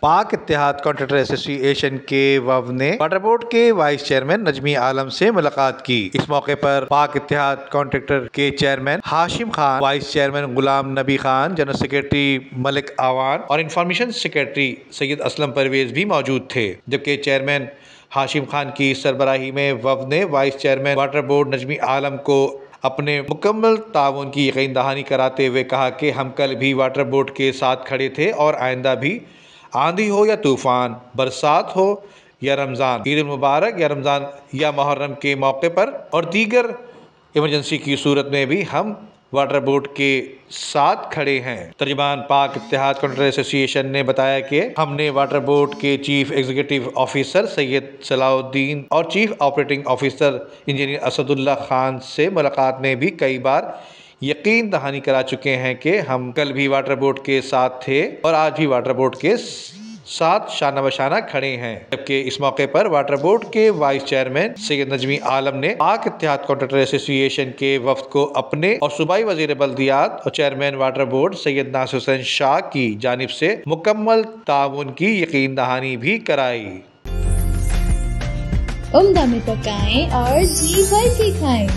پاک اتحاد کانٹریکٹر ایسوسی ایشن کے وفد نے واٹر بورڈ کے وائس چیئرمین نجمی عالم سے ملاقات کی۔ اس موقع پر پاک اتحاد کانٹریکٹر کے چیئرمین ہاشم خان، وائس چیئرمین غلام نبی خان، جنرل سیکرٹری ملک آوان اور انفارمیشن سیکرٹری سید اسلم پرویز بھی موجود تھے، جبکہ چیئرمین ہاشم خان کی سربراہی میں وفد نے وائس چیئرمین واٹر بورڈ نجمی عالم کو اپنے مکمل تعاون کی یقین دہانی کراتے ہوئے کہا کہ ہم کل بھی واٹر بورڈ کے ساتھ کھڑے تھے اور آئندہ بھی، آندھی ہو یا طوفان، برسات ہو یا رمضان، عید المبارک یا رمضان یا محرم کے موقع پر اور دیگر ایمرجنسی کی صورت میں بھی ہم واٹر بورڈ کے ساتھ کھڑے ہیں۔ ترجمان پاک اتحاد کانٹریکٹر ایسوسی ایشن نے بتایا کہ ہم نے واٹر بورڈ کے chief executive officer Syed Salahuddin اور chief operating officer engineer Asadullah Khan سے ملاقات میں بھی کئی بار یقین دہانی کرا چکے ہیں کہ ہم کل بھی واٹر بورڈ کے ساتھ تھے اور آج بھی واٹر بورڈ کے ساتھ شانہ بشانہ کھڑے ہیں۔ جبکہ اس موقع پر واٹر بورڈ کے وائس چیئرمین سید نجمی عالم نے پاک اتحاد کانٹریکٹر ایسوسی ایشن کے وفد کو اپنے اور صوبائی وزیر بلدیات اور چیئرمین واٹر بورڈ سید ناصر حسین شاہ کی جانب سے مکمل تعاون کی یقین دہانی بھی کرائی۔ عمدہ میں پکائیں اور جی بھر کے کھائیں۔